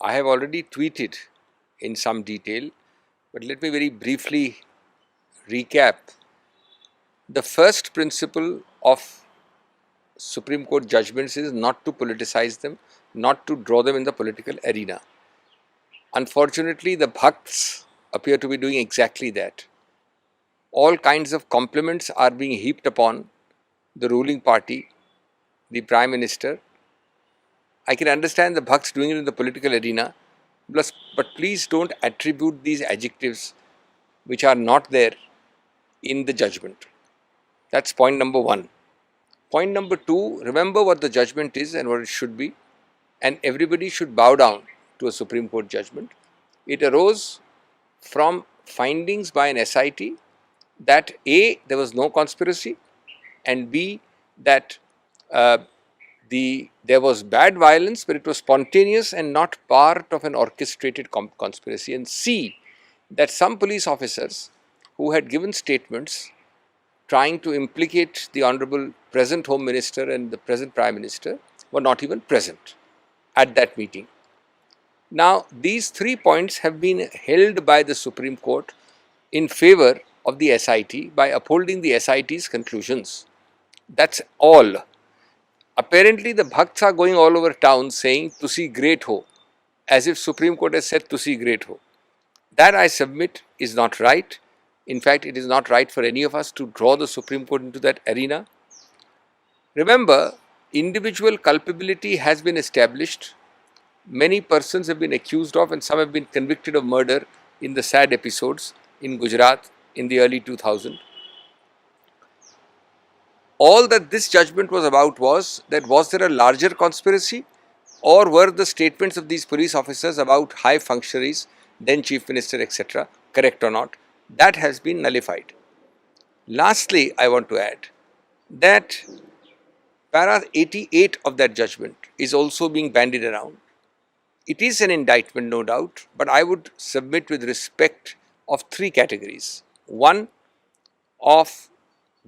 I have already tweeted in some detail, but let me very briefly recap. The first principle of Supreme Court judgments is not to politicize them, not to draw them in the political arena. Unfortunately, the Bhakts appear to be doing exactly that. All kinds of compliments are being heaped upon the ruling party, the Prime Minister. I can understand the Bhakts doing it in the political arena, but please don't attribute these adjectives which are not there in the judgment. That's point number one. Point number two, remember what the judgment is and what it should be, and everybody should bow down to a Supreme Court judgment. It arose from findings by an SIT that A, there was no conspiracy, and B, that there was bad violence, but it was spontaneous and not part of an orchestrated conspiracy, and C, that some police officers who had given statements trying to implicate the Honorable present Home Minister and the present Prime Minister were not even present at that meeting. Now, these 3 points have been held by the Supreme Court in favor of the SIT by upholding the SIT's conclusions. That's all. Apparently, the Bhakts are going all over town saying, "Tusi great ho," as if Supreme Court has said, "Tusi great ho." That, I submit, is not right. In fact, it is not right for any of us to draw the Supreme Court into that arena. Remember, individual culpability has been established. Many persons have been accused of, and some have been convicted of murder in the sad episodes in Gujarat in the early 2000s. All that this judgment was about was that was there a larger conspiracy, or were the statements of these police officers about high functionaries, then Chief Minister, etc., correct or not? That has been nullified. Lastly, I want to add that para 88 of that judgment is also being bandied around. It is an indictment, no doubt, but I would submit with respect of 3 categories. One, of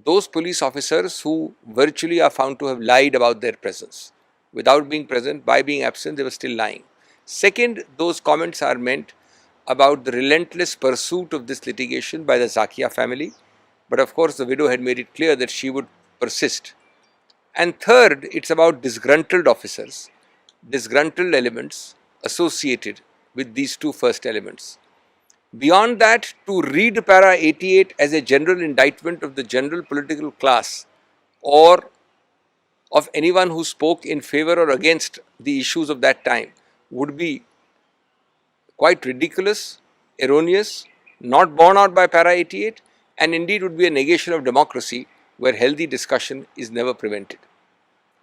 those police officers who virtually are found to have lied about their presence. Without being present, by being absent, they were still lying. Second, those comments are meant about the relentless pursuit of this litigation by the Zakia family, but of course the widow had made it clear that she would persist. And third, it's about disgruntled officers, disgruntled elements associated with these 2 first elements. Beyond that, to read para 88 as a general indictment of the general political class or of anyone who spoke in favor or against the issues of that time would be quite ridiculous, erroneous, not borne out by para 88, and indeed would be a negation of democracy where healthy discussion is never prevented.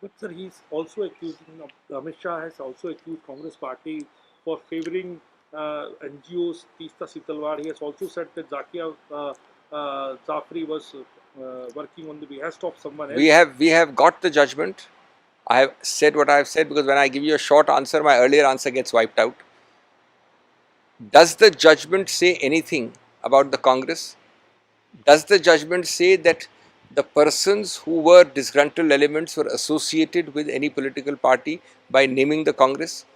But sir, he's also accusing, Amit Shah has also accused Congress party for favouring NGOs, Teesta Sitalwar. He has also said that Zakia Zafri was working on the behest of someone else. We have got the judgment. I have said what I have said, because when I give you a short answer, my earlier answer gets wiped out. Does the judgment say anything about the Congress? Does the judgment say that the persons who were disgruntled elements were associated with any political party by naming the Congress?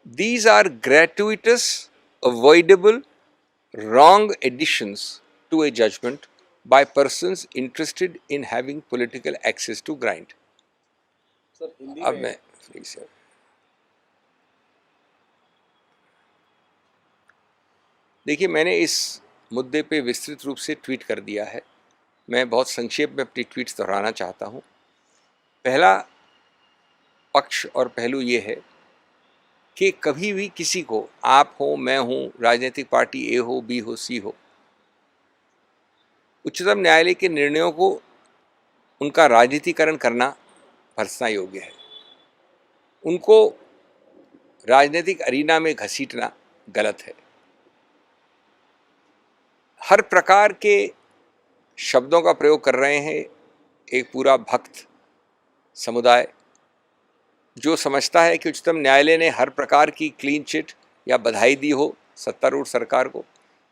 These are gratuitous, avoidable, wrong additions to a judgment by persons interested in having political access to grind. Sir Hindi अब में मैं please sir, देखिए, मैंने इस मुद्दे पे विस्तृत रूप से ट्वीट कर दिया है. मैं बहुत संक्षेप में अपनी ट्वीट्स दोहराना चाहता हूँ. पहला पक्ष और पहलू ये है कि कभी भी किसी को, आप हो, मैं हूँ, राजनीतिक पार्टी ए हो, बी हो, सी हो, उच्चतम न्यायालय के निर्णयों को उनका राजनीतिकरण करना भर्त्सना योग्य है. उनको राजनीतिक अरीना में घसीटना गलत है. हर प्रकार के शब्दों का प्रयोग कर रहे हैं एक पूरा भक्त समुदाय, जो समझता है कि उच्चतम न्यायालय ने हर प्रकार की क्लीन चिट या बधाई दी हो सत्तारूढ़ सरकार को.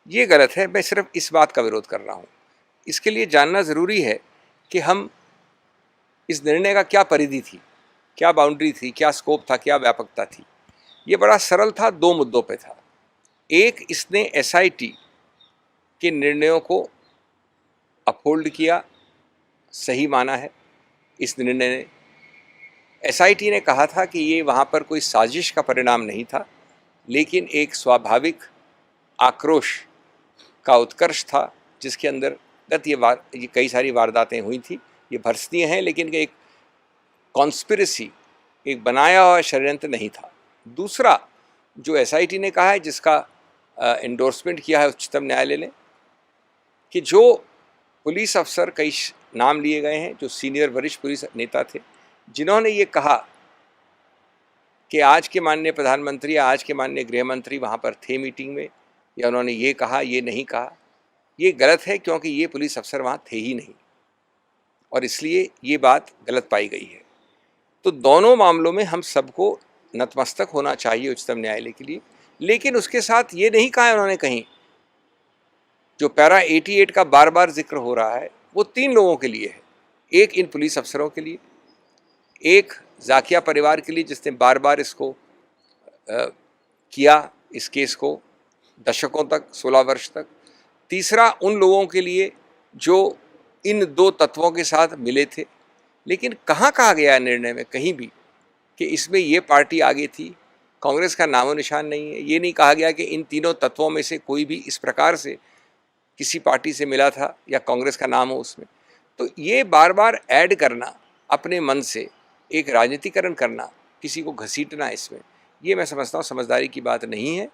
ये गलत है. मैं सिर्फ इस बात का विरोध कर रहा हूँ. इसके लिए जानना ज़रूरी है कि हम इस निर्णय का क्या परिधि थी, क्या बाउंड्री थी, क्या स्कोप था, क्या व्यापकता थी. ये बड़ा सरल था, दो मुद्दों पे था। एक, इसने एसआईटी के निर्णयों को अपहोल्ड किया, सही माना है इस निर्णय ने। एसआईटी ने कहा था कि ये वहाँ पर कोई साजिश का परिणाम नहीं था, लेकिन एक स्वाभाविक आक्रोश का उत्कर्ष था, जिसके अंतर्गत ये कई सारी वारदातें हुई थी। ये भर्सनीय हैं, लेकिन एक कॉन्स्पिरेसी, एक बनाया हुआ षड्यंत्र नहीं था। दूसरा, जो एसआईटी ने कहा है, जिसका एंडोर्समेंट किया है उच्चतम न्यायालय ने, कि जो पुलिस अफसर, कई नाम लिए गए हैं जो सीनियर वरिष्ठ पुलिस नेता थे, जिन्होंने ये कहा कि आज के माननीय प्रधानमंत्री या आज के माननीय गृह मंत्री वहाँ पर थे मीटिंग में, या उन्होंने ये कहा, ये नहीं कहा, ये गलत है, क्योंकि ये पुलिस अफसर वहाँ थे ही नहीं, और इसलिए ये बात गलत पाई गई है। तो दोनों मामलों में हम सबको नतमस्तक होना चाहिए उच्चतम न्यायालय के लिए। लेकिन उसके साथ ये नहीं कहा उन्होंने कहीं, जो पैरा 88 का बार बार जिक्र हो रहा है, वो 3 लोगों के लिए है। एक इन पुलिस अफसरों के लिए, एक जाकिया परिवार के लिए जिसने बार बार इसको किया, इस केस को दशकों तक, 16 वर्ष तक। तीसरा, उन लोगों के लिए जो इन 2 तत्वों के साथ मिले थे। लेकिन कहाँ कहा गया निर्णय में कहीं भी कि इसमें ये पार्टी आगे थी? कांग्रेस का नामो निशान नहीं है। ये नहीं कहा गया कि इन तीनों तत्वों में से कोई भी इस प्रकार से किसी पार्टी से मिला था या कांग्रेस का नाम हो उसमें। तो ये बार बार ऐड करना, अपने मन से एक राजनीतिकरण करना, किसी को घसीटना, इसमें ये मैं समझता हूँ समझदारी की बात नहीं है,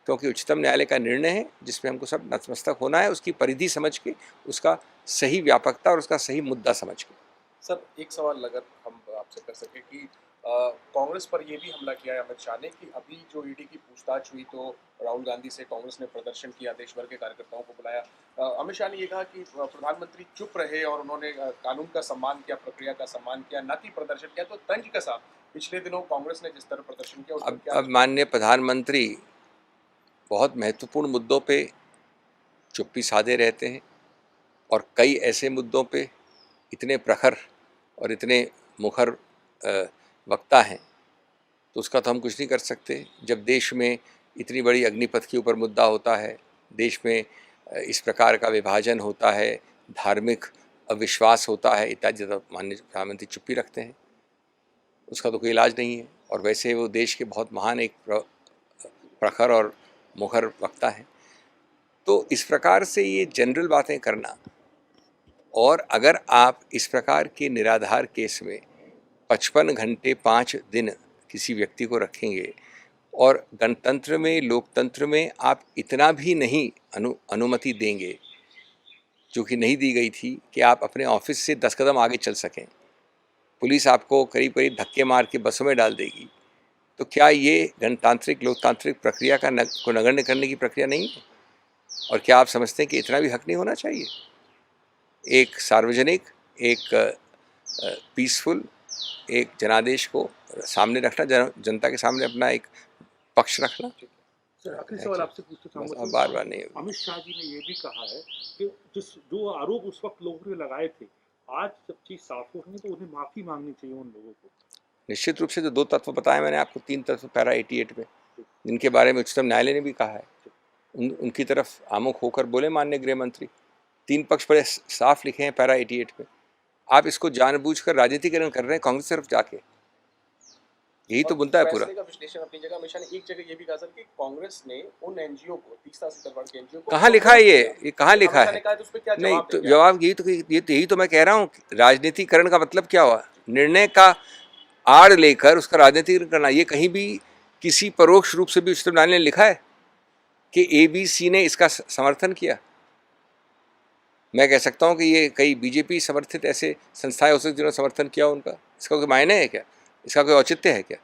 क्योंकि उच्चतम न्यायालय का निर्णय है जिसमें हमको सब नतमस्तक होना है, उसकी परिधि समझ के, उसका सही व्यापकता और उसका सही मुद्दा समझ के। सर, एक सवाल अगर हम आपसे कर सके कि कांग्रेस पर ये भी हमला किया है अमित शाह ने कि अभी जो ईडी की पूछताछ हुई तो राहुल गांधी से कांग्रेस ने प्रदर्शन किया, देश भर के कार्यकर्ताओं को बुलाया। अमित शाह ने ये कहा कि प्रधानमंत्री चुप रहे और उन्होंने कानून का सम्मान किया, प्रक्रिया का सम्मान किया, न कि प्रदर्शन किया। तो तंज कसा पिछले दिनों कांग्रेस ने जिस तरह प्रदर्शन किया, उसमें क्या? अब माननीय प्रधानमंत्री बहुत महत्वपूर्ण मुद्दों पे चुप्पी साधे रहते हैं, और कई ऐसे मुद्दों पे इतने प्रखर और इतने मुखर वक्ता हैं, तो उसका तो हम कुछ नहीं कर सकते। जब देश में इतनी बड़ी अग्निपथ के ऊपर मुद्दा होता है, देश में इस प्रकार का विभाजन होता है, धार्मिक अविश्वास होता है इत्यादि, तो माननीय प्रधानमंत्री चुप्पी रखते हैं, उसका तो कोई इलाज नहीं है। और वैसे वो देश के बहुत महान एक प्रखर और मुखर वक्ता हैं। तो इस प्रकार से ये जनरल बातें करना, और अगर आप इस प्रकार के निराधार केस में 55 घंटे 5 दिन किसी व्यक्ति को रखेंगे, और गणतंत्र में, लोकतंत्र में आप इतना भी नहीं अनुमति देंगे, जो कि नहीं दी गई थी, कि आप अपने ऑफिस से 10 कदम आगे चल सकें, पुलिस आपको करीब करीब धक्के मार के बसों में डाल देगी, तो क्या ये गणतांत्रिक लोकतांत्रिक प्रक्रिया को नगण्य करने की प्रक्रिया नहीं है? और क्या आप समझते हैं कि इतना भी हक नहीं होना चाहिए? एक सार्वजनिक, एक पीसफुल एक जनादेश को सामने रखना, जनता के सामने अपना एक पक्ष रखना। सर, आखिरी सवाल आपसे पूछना चाहूँगा। बार बार नहीं। अमित शाह जी ने ये भी कहा है कि जो आरोप उस वक्त लोगों ने लगाए थे, आज जब चीज़ साफ हो रही है तो उन्हें माफ़ी मांगनी चाहिए उन लोगों को। निश्चित रूप से जो 2 तत्व बताए मैंने आपको, 3 तत्व पैरा 88 में, जिनके बारे में उच्चतम न्यायालय ने भी कहा है, उनकी तरफ आमुख होकर बोले माननीय गृह मंत्री। 3 पक्ष बड़े साफ लिखे हैं पैरा 88 में। आप इसको जानबूझकर राजनीतिकरण कर रहे हैं कांग्रेस तरफ जाके, यही तो मुद्दा है पूरा। फैसले का विश्लेषण अपनी जगह, अमित शाह ने एक जगह ये भी कहा सर कि कांग्रेस ने उन एनजीओ को, तीस्ता सीतलवाड़ के एनजीओ को, कहाँ लिखा है ये कहाँ लिखा है? तो उस पे क्या नहीं, जवाब तो देंगे? जवाब यही तो मैं कह रहा हूँ, राजनीतिकरण का मतलब क्या हुआ? निर्णय का आड़ लेकर उसका राजनीतिकरण करना। ये कहीं भी किसी परोक्ष रूप से भी उच्चतम न्यायालय ने लिखा है कि ABC ने इसका समर्थन किया? मैं कह सकता हूँ कि ये कई बीजेपी समर्थित ऐसे संस्थाएं हो सकती जिन्होंने समर्थन किया उनका। इसका कोई मायने है क्या? इसका कोई औचित्य है क्या?